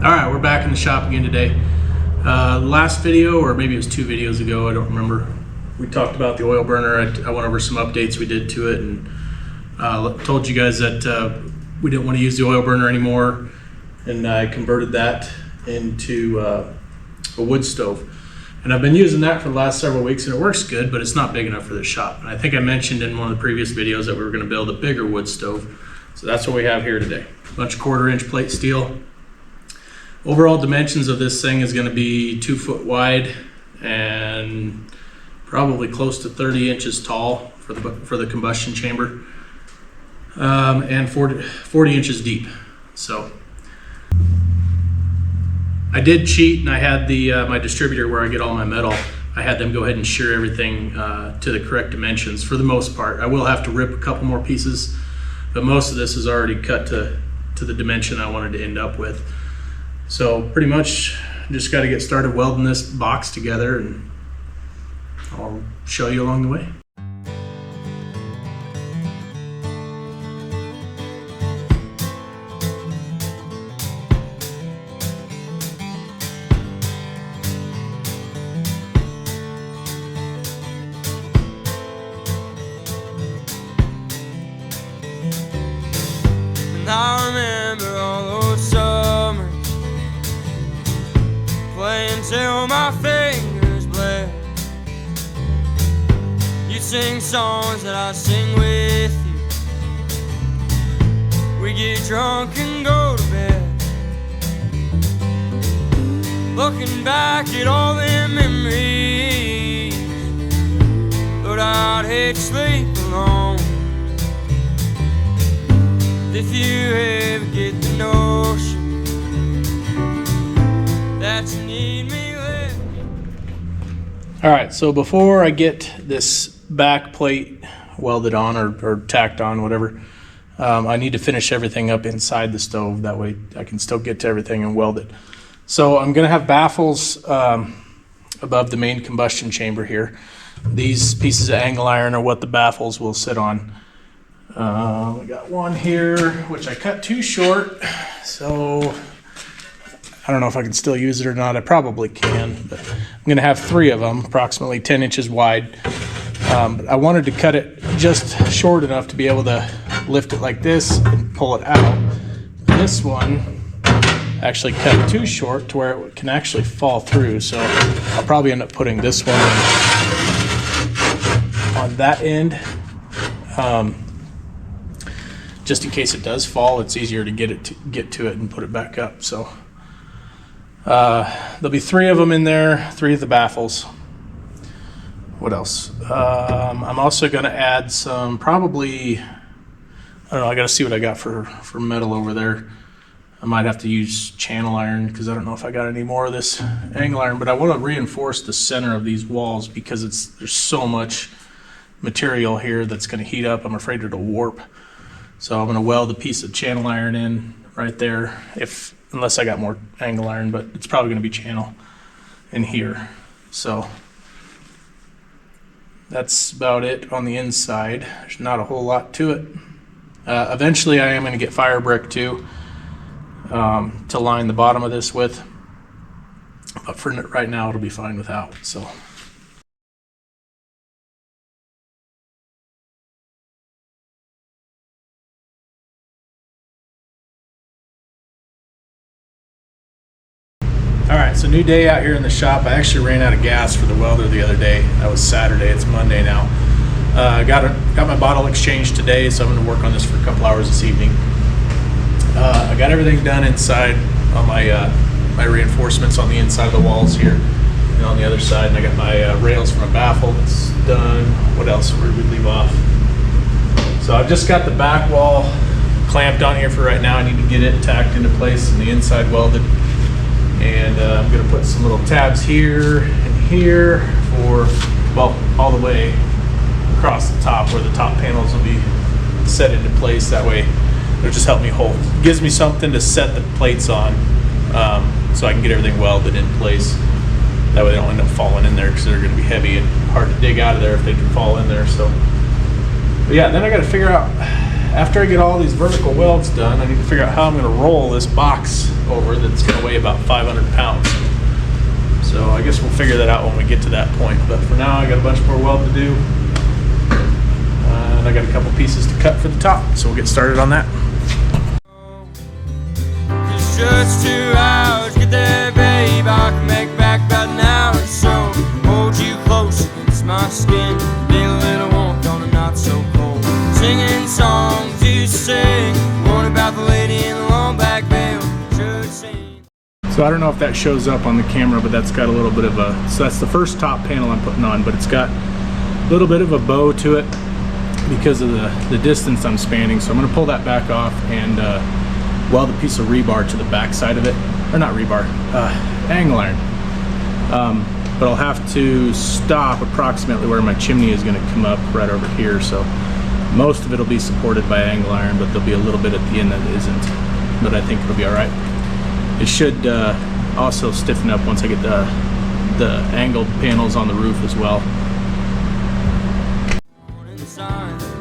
All right, we're back in the shop again today. Last video, or maybe it was 2 videos ago, I don't remember, we talked about the oil burner. I went over some updates we did to it, and told you guys that we didn't want to use the oil burner anymore, and I converted that into a wood stove. And I've been using that for the last several weeks, and it works good, but it's not big enough for this shop. And I think I mentioned in one of the previous videos that we were going to build a bigger wood stove. So that's what we have here today. A bunch of 1/4 inch plate steel. Overall dimensions of this thing is going to be 2 foot wide and probably close to 30 inches tall for the combustion chamber, and 40 inches deep. So I did cheat, and I had my distributor where I get all my metal. I had them go ahead and shear everything to the correct dimensions for the most part. I will have to rip a couple more pieces, but most of this is already cut to the dimension I wanted to end up with. So pretty much just got to get started welding this box together, and I'll show you along the way. And I remember all those summers playing till my fingers bled. You sing songs that I sing with you. We get drunk and go to bed, looking back at all them memories. But I'd hate to sleep alone if you ever get the notion that you need me left. All right, so before I get this back plate welded on or tacked on, whatever, I need to finish everything up inside the stove. That way I can still get to everything and weld it. So I'm gonna have baffles above the main combustion chamber here. These pieces of angle iron are what the baffles will sit on. We got one here, which I cut too short, so I don't know if I can still use it or not. I probably can, but I'm going to have 3 of them, approximately 10 inches wide. But I wanted to cut it just short enough to be able to lift it like this and pull it out. This one actually cut too short to where it can actually fall through, so I'll probably end up putting this one on that end. Just in case it does fall, it's easier to get to it and put it back up. So there'll be 3 of them in there, 3 of the baffles. What else? I'm also going to add some, probably, I don't know, I got to see what I got for metal over there. I might have to use channel iron because I don't know if I got any more of this angle iron, but I want to reinforce the center of these walls because there's so much material here that's going to heat up. I'm afraid it'll warp. So I'm going to weld a piece of channel iron in right there, unless I got more angle iron, but it's probably going to be channel in here. So that's about it on the inside. There's not a whole lot to it. Eventually I am going to get fire brick too, to line the bottom of this with, but for right now it'll be fine without. So alright, so new day out here in the shop. I actually ran out of gas for the welder the other day. That was Saturday, it's Monday now. Got my bottle exchanged today, so I'm going to work on this for a couple hours this evening. I got everything done inside on my reinforcements on the inside of the walls here and on the other side, and I got my rails from a baffle that's done. What else? Where did we leave off? So I've just got the back wall clamped on here for right now. I need to get it tacked into place and the inside welded. And I'm going to put some little tabs here and here for, well, all the way across the top where the top panels will be set into place. That way it'll just help me hold. It gives me something to set the plates on, so I can get everything welded in place. That way they don't end up falling in there because they're going to be heavy and hard to dig out of there if they can fall in there. So, but yeah, then I got to figure out, after I get all these vertical welds done, I need to figure out how I'm going to roll this box over that's going to weigh about 500 pounds. So I guess we'll figure that out when we get to that point. But for now, I got a bunch more weld to do. And I got a couple pieces to cut for the top. So we'll get started on that. It's just 2 hours, get there, babe. I can make back about an hour or so. Hold you close against my skin. Feel a little warmth on a not so cold. Singing songs you sing. One about the lady in the long black veil. Should sing. So I don't know if that shows up on the camera, but that's got a little bit of a, so that's the first top panel I'm putting on, but it's got a little bit of a bow to it because of the distance I'm spanning. So I'm going to pull that back off and weld a piece of rebar to the back side of it, or not rebar, angle iron. But I'll have to stop approximately where my chimney is going to come up right over here. So most of it will be supported by angle iron, but there'll be a little bit at the end that isn't, but I think it'll be all right. It should also stiffen up once I get the angled panels on the roof as well.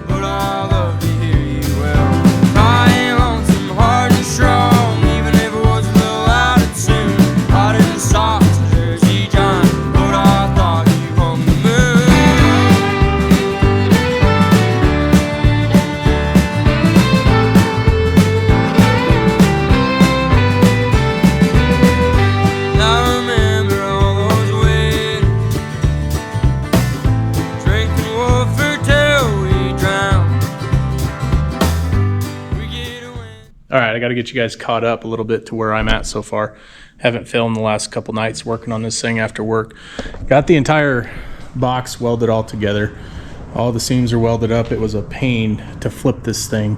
But I love to hear you well. I ain't lonesome, hard and strong, even if it was a little out of tune. Hot in the socks, Jersey John, but I thought you hung the moon. I remember all those weddings, drinking Woodford till we drown. We get away. All right, I got to get you guys caught up a little bit to where I'm at so far. Haven't filmed the last couple nights working on this thing after work. Got the entire box welded all together. All the seams are welded up. It was a pain to flip this thing.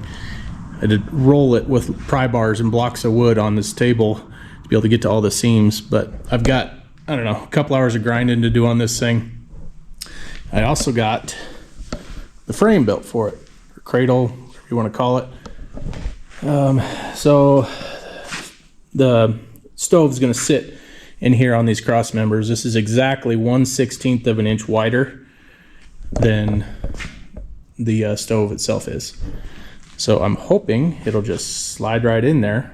I had to roll it with pry bars and blocks of wood on this table to be able to get to all the seams. But I've got, I don't know, a couple hours of grinding to do on this thing. I also got the frame built for it, or cradle, whatever you want to call it. So the stove is going to sit in here on these cross members. This is exactly 1/16 of an inch wider than the stove itself is. So I'm hoping it'll just slide right in there.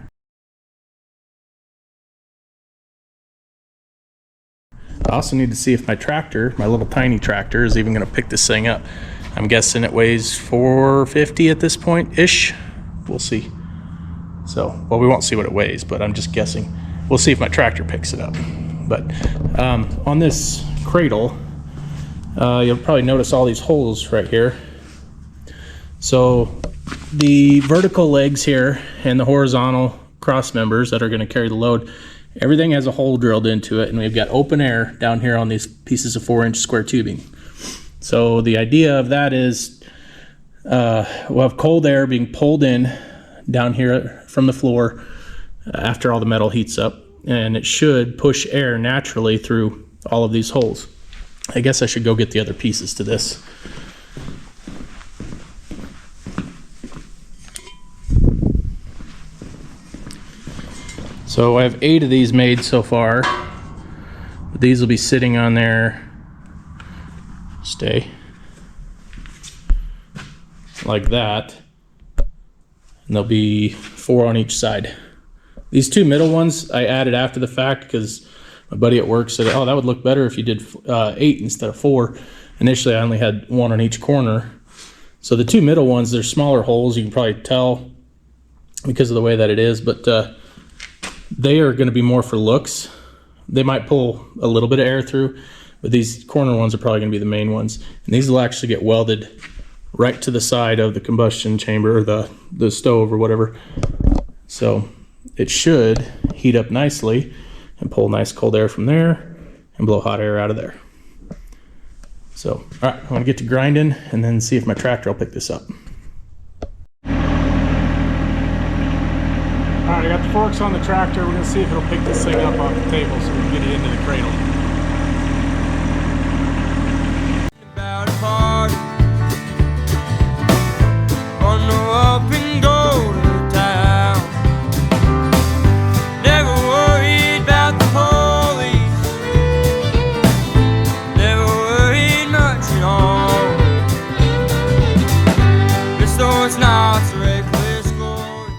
I also need to see if my tractor, my little tiny tractor, is even going to pick this thing up. I'm guessing it weighs 450 at this point-ish. We'll see. So, well, we won't see what it weighs, but I'm just guessing. We'll see if my tractor picks it up. But on this cradle, you'll probably notice all these holes right here. So the vertical legs here and the horizontal cross members that are going to carry the load, everything has a hole drilled into it, and we've got open air down here on these pieces of 4-inch square tubing. So the idea of that is we'll have cold air being pulled in down here from the floor after all the metal heats up, and it should push air naturally through all of these holes. I guess I should go get the other pieces to this. So I have 8 of these made so far. These will be sitting on there, stay, like that. And there'll be 4 on each side. These 2 middle ones I added after the fact because my buddy at work said, oh, that would look better if you did 8 instead of 4. Initially I only had 1 on each corner. So the 2 middle ones, they're smaller holes, you can probably tell because of the way that it is, but they are going to be more for looks. They might pull a little bit of air through, but these corner ones are probably going to be the main ones. And these will actually get welded right to the side of the combustion chamber, or the stove or whatever. So it should heat up nicely and pull nice cold air from there and blow hot air out of there. So, all right, I'm gonna get to grinding and then see if my tractor will pick this up. All right, I got the forks on the tractor. We're gonna see if it'll pick this thing up off the table so we can get it into the cradle. About a party, on the up and go to town. Never worried about the police, never worried much at all. This though it's not so reckless glory.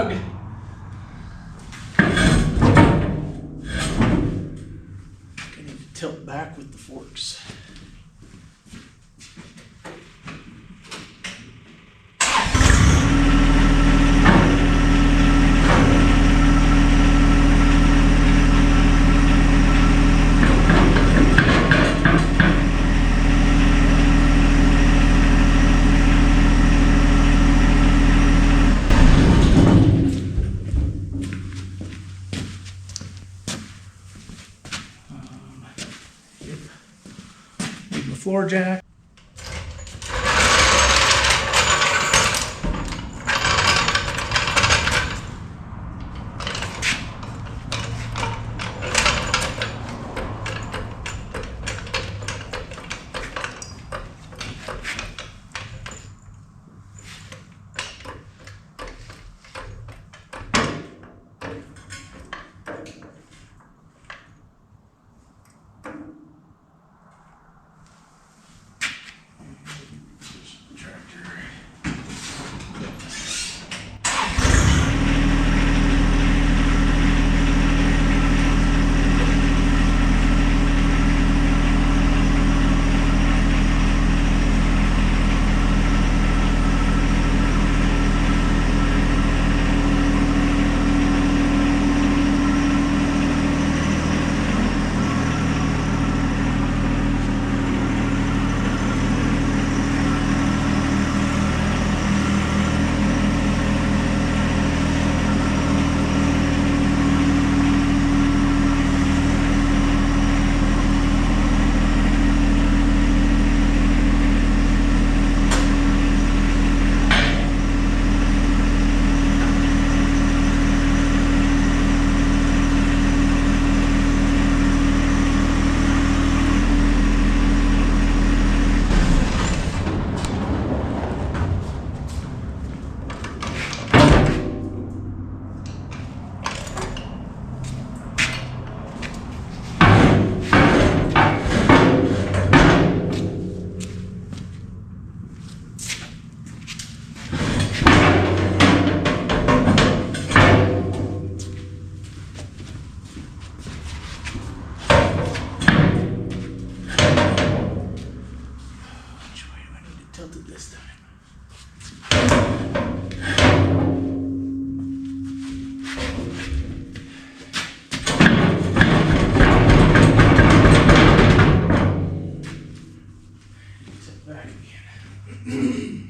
snug. I need to tilt back with the forks. Floor jack. Tilted this time. Sit back again.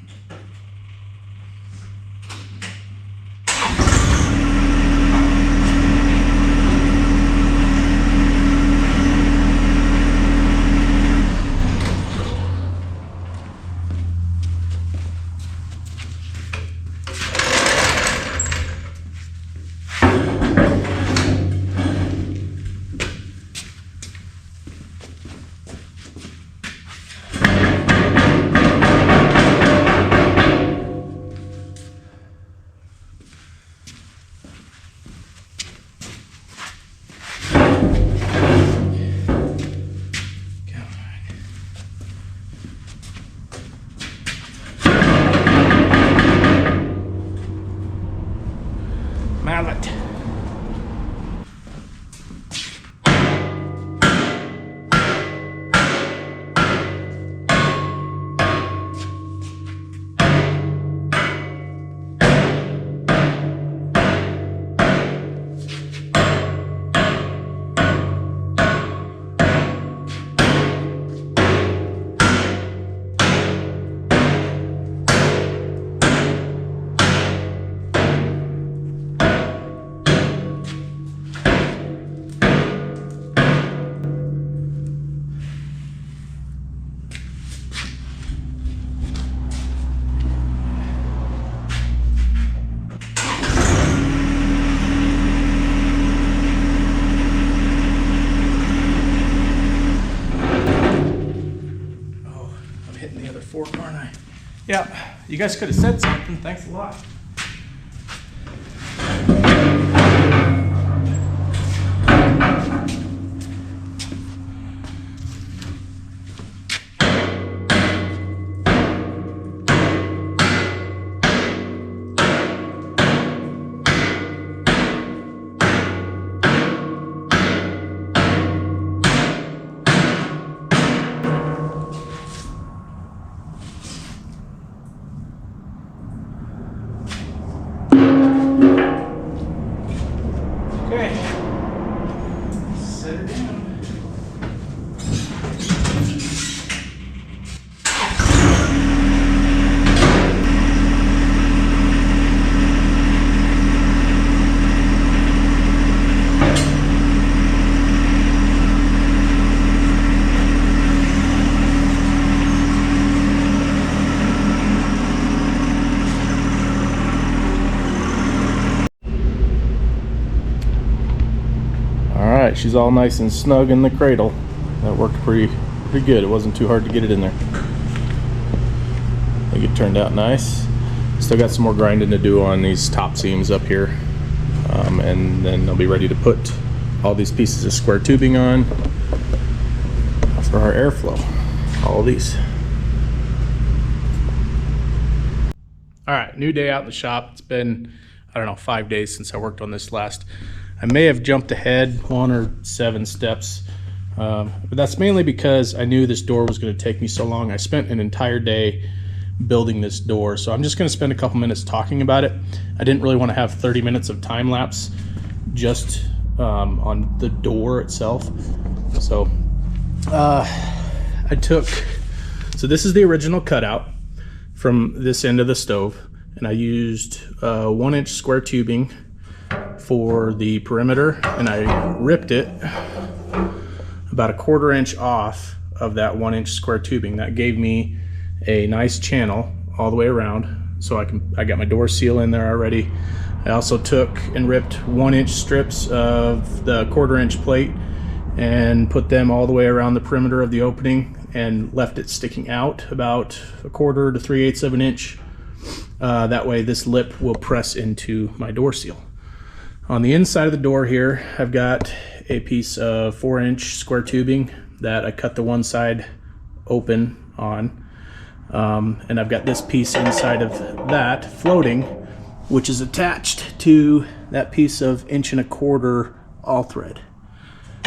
Mallet. Fork, aren't I? Yeah, you guys could have said something. Thanks a lot. she's all nice and snug in the cradle. That worked pretty good. It wasn't too hard to get it in there. I think it turned out nice. Still got some more grinding to do on these top seams up here, and then I'll be ready to put all these pieces of square tubing on for our airflow. All of these. All right, new day out in the shop. It's been, I don't know, 5 days since I worked on this last. I may have jumped ahead 1 or 7 steps, but that's mainly because I knew this door was going to take me so long. I spent an entire day building this door, so I'm just going to spend a couple minutes talking about it. I didn't really want to have 30 minutes of time lapse just on the door itself. So so this is the original cutout from this end of the stove, and I used 1-inch square tubing for the perimeter, and I ripped it about a 1/4 inch off of that 1-inch square tubing. That gave me a nice channel all the way around, so I got my door seal in there already. I also took and ripped 1-inch strips of the 1/4 inch plate and put them all the way around the perimeter of the opening and left it sticking out about 1/4 to 3/8 of an inch. That way this lip will press into my door seal. On the inside of the door here, I've got a piece of 4-inch square tubing that I cut the one side open on. And I've got this piece inside of that floating, which is attached to that piece of 1.25" all thread.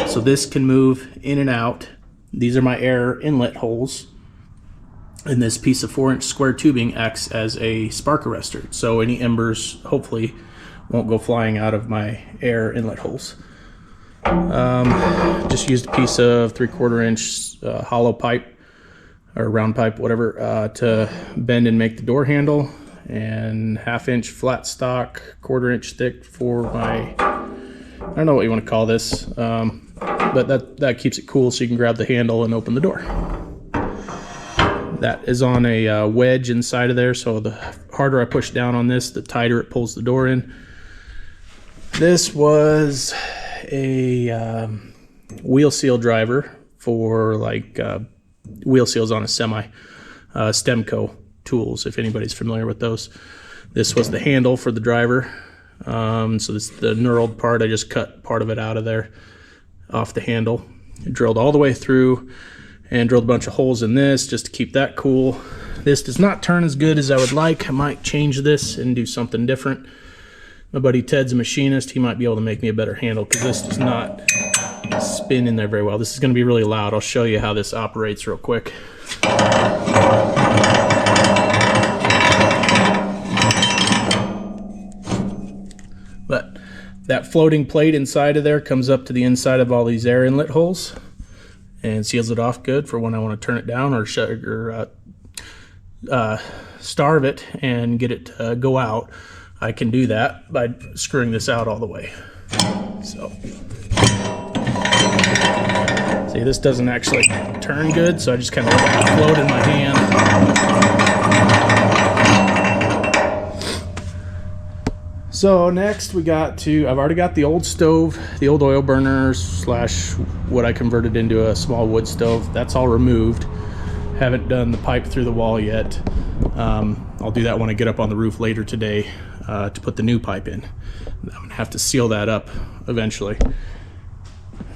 So this can move in and out. These are my air inlet holes, and this piece of 4-inch square tubing acts as a spark arrestor, so any embers hopefully won't go flying out of my air inlet holes. Just used a piece of 3/4 inch hollow pipe or round pipe, whatever, to bend and make the door handle, and 1/2 inch flat stock, 1/4 inch thick for my, I don't know what you want to call this, but that keeps it cool so you can grab the handle and open the door. That is on a wedge inside of there, so the harder I push down on this, the tighter it pulls the door in. This was a wheel seal driver for like wheel seals on a semi, Stemco tools, if anybody's familiar with those. This was the handle for the driver. So this the knurled part, I just cut part of it out of there, off the handle. It drilled all the way through and drilled a bunch of holes in this just to keep that cool. This does not turn as good as I would like. I might change this and do something different. My buddy Ted's a machinist. He might be able to make me a better handle because this does not spin in there very well. This is going to be really loud. I'll show you how this operates real quick. But that floating plate inside of there comes up to the inside of all these air inlet holes and seals it off good for when I want to turn it down or starve it and get it to go out. I can do that by screwing this out all the way. So, see, this doesn't actually turn good, so I just kind of let it float in my hand. So next we got to, I've already got the old stove, the old oil burner slash what I converted into a small wood stove. That's all removed. Haven't done the pipe through the wall yet. I'll do that when I get up on the roof later today to put the new pipe in. I'm gonna have to seal that up eventually.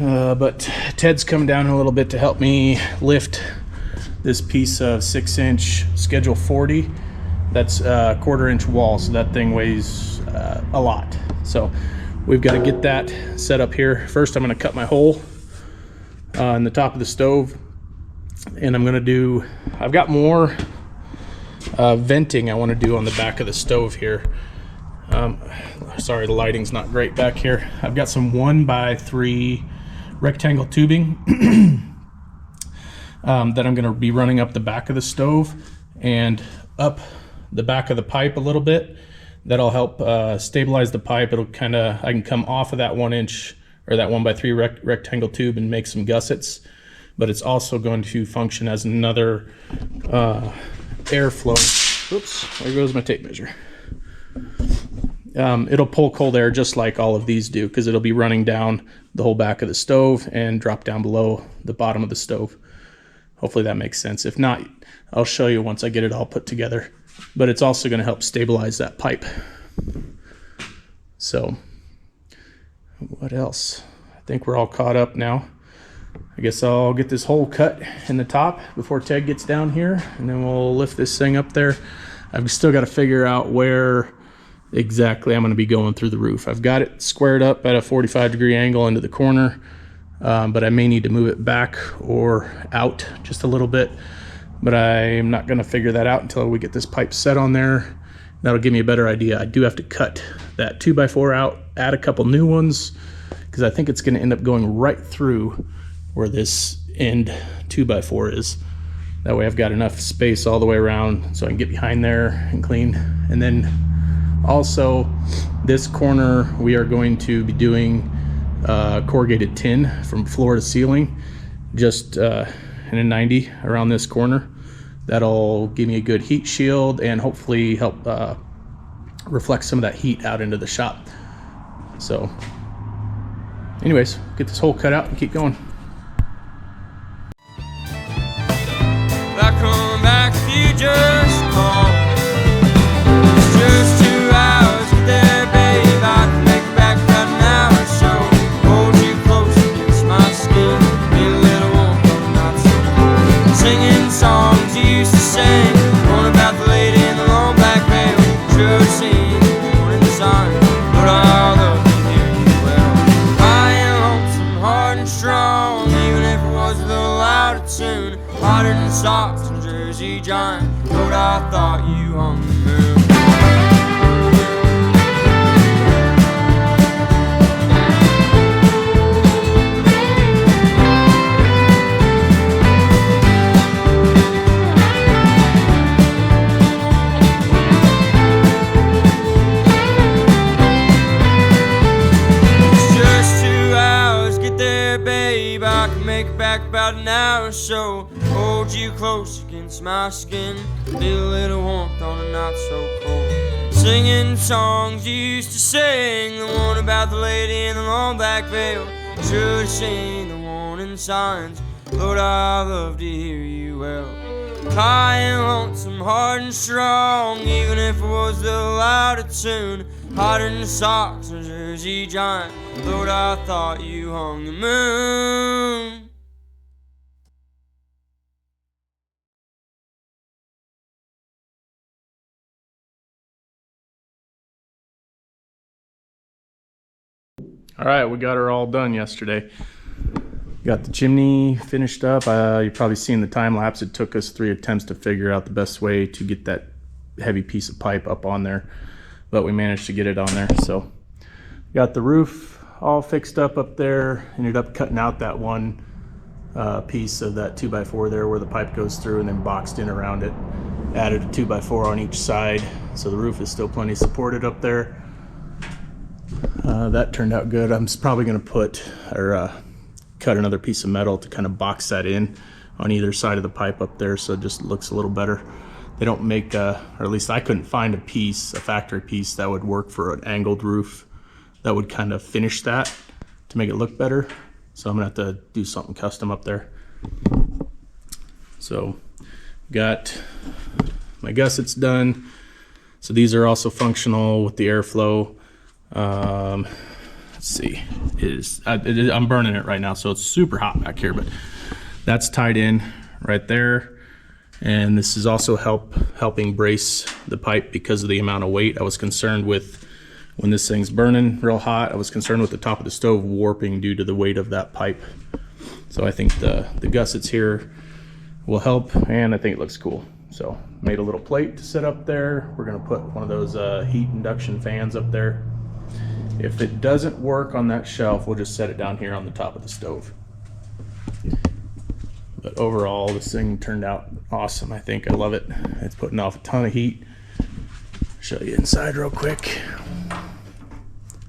But Ted's come down a little bit to help me lift this piece of 6-inch Schedule 40. That's a 1/4 inch wall, so that thing weighs a lot. So we've got to get that set up here. First I'm going to cut my hole in the top of the stove, and I'm going to do, I've got more venting I want to do on the back of the stove here. Sorry, the lighting's not great back here. I've got some 1x3 rectangle tubing that I'm going to be running up the back of the stove and up the back of the pipe a little bit. That'll help stabilize the pipe. It'll kind of, I can come off of that 1-inch or that 1x3 rectangle tube and make some gussets, but it's also going to function as another airflow. Oops, there goes my tape measure. it'll pull cold air just like all of these do, because it'll be running down the whole back of the stove and drop down below the bottom of the stove. Hopefully that makes sense. If not, I'll show you once I get it all put together. But it's also going to help stabilize that pipe. So what else? I think we're all caught up now. I guess I'll get this hole cut in the top before Ted gets down here, and then we'll lift this thing up there. I've still got to figure out where exactly I'm going to be going through the roof. I've got it squared up at a 45-degree angle into the corner, but I may need to move it back or out just a little bit. But I'm not going to figure that out until we get this pipe set on there. That'll give me a better idea. I do have to cut that 2x4 out, add a couple new ones, because I think it's going to end up going right through where this end 2x4 is. That way I've got enough space all the way around so I can get behind there and clean. And then also this corner, we are going to be doing corrugated tin from floor to ceiling, just in a 90 around this corner. That'll give me a good heat shield and hopefully help reflect some of that heat out into the shop. So anyways, get this hole cut out and keep going. If I come back if you just call. It's just 2 hours, get there, babe. I can make it back about an hour or so. Hold you close against my skin. Be a little warm, but not so cold. Singing songs you used to sing. One about the lady in the long black veil. Should have seen the morning sun, but I love to hear you well. I am lonesome, hard and strong, even if it was a little out of tune. Hotter than socks and Jersey Giant. Lord, I thought you hung the moon. It's just 2 hours, get there, babe. I can make it back about an hour or so. Hold you close against my skin. Feel a little warmth on a not so cold. Singing songs you used to sing. The one about the lady in the long black veil. Should have seen the warning signs. Lord, I love to hear you well. High and lonesome, hard and strong, even if it was a little out of tune. Hotter than socks and Jersey Giant. Lord, I thought you hung the moon. All right, we got her all done yesterday. Got the chimney finished up. You've probably seen the time lapse. It took us 3 attempts to figure out the best way to get that heavy piece of pipe up on there, but we managed to get it on there. So got the roof all fixed up there. Ended up cutting out that one piece of that 2x4 there where the pipe goes through, and then boxed in around it. Added a 2x4 on each side, so the roof is still plenty supported up there. That turned out good. I'm probably going to cut another piece of metal to kind of box that in on either side of the pipe up there, so it just looks a little better. They don't make, or at least I couldn't find a factory piece that would work for an angled roof that would kind of finish that to make it look better. So I'm gonna have to do something custom up there. So got my gussets done. So these are also functional with the airflow. Let's see, I'm burning it right now, so it's super hot back here, but that's tied in right there. And this is also helping brace the pipe because of the amount of weight. I was concerned with, when this thing's burning real hot, I was concerned with the top of the stove warping due to the weight of that pipe. So I think the gussets here will help, and I think it looks cool. So made a little plate to set up there. We're gonna put one of those heat induction fans up there. If it doesn't work on that shelf, we'll just set it down here on the top of the stove. But overall, this thing turned out awesome. I think I love it. It's putting off a ton of heat. Show you inside real quick.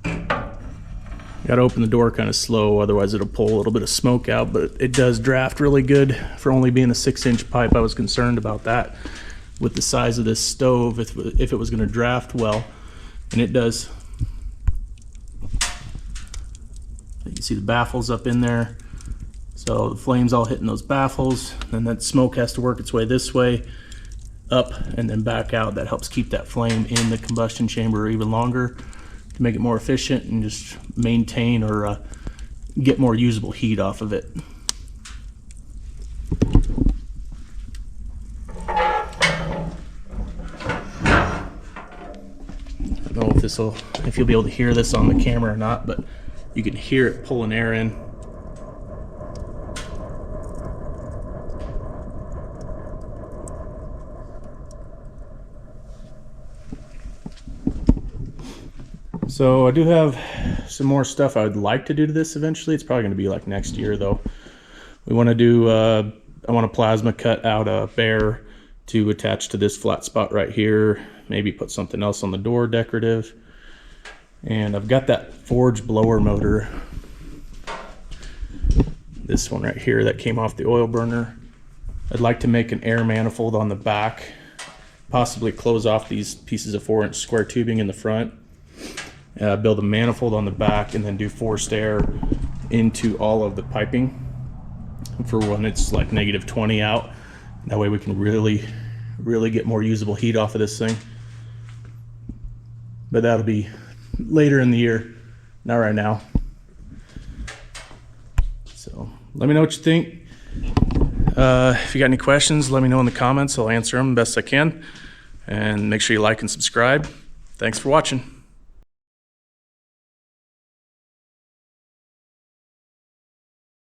Got to open the door kind of slow, otherwise it'll pull a little bit of smoke out, but it does draft really good for only being a 6-inch pipe. I was concerned about that with the size of this stove, if it was going to draft well, and it does. You can see the baffles up in there. So the flame's all hitting those baffles, and that smoke has to work its way this way, up, and then back out. That helps keep that flame in the combustion chamber even longer to make it more efficient and just maintain or get more usable heat off of it. I don't know if you'll be able to hear this on the camera or not, but you can hear it pulling air in. So I do have some more stuff I would like to do to this eventually. It's probably going to be like next year though. We want to do, I want to plasma cut out a bear to attach to this flat spot right here. Maybe put something else on the door decorative. And I've got that forge blower motor. This one right here that came off the oil burner. I'd like to make an air manifold on the back. Possibly close off these pieces of 4-inch square tubing in the front. Build a manifold on the back and then do forced air into all of the piping for when it's like -20 out. That way we can really get more usable heat off of this thing. But that'll be later in the year, not right now. So let me know what you think. If you got any questions, let me know in the comments. I'll answer them best I can. And make sure you like and subscribe. Thanks for watching.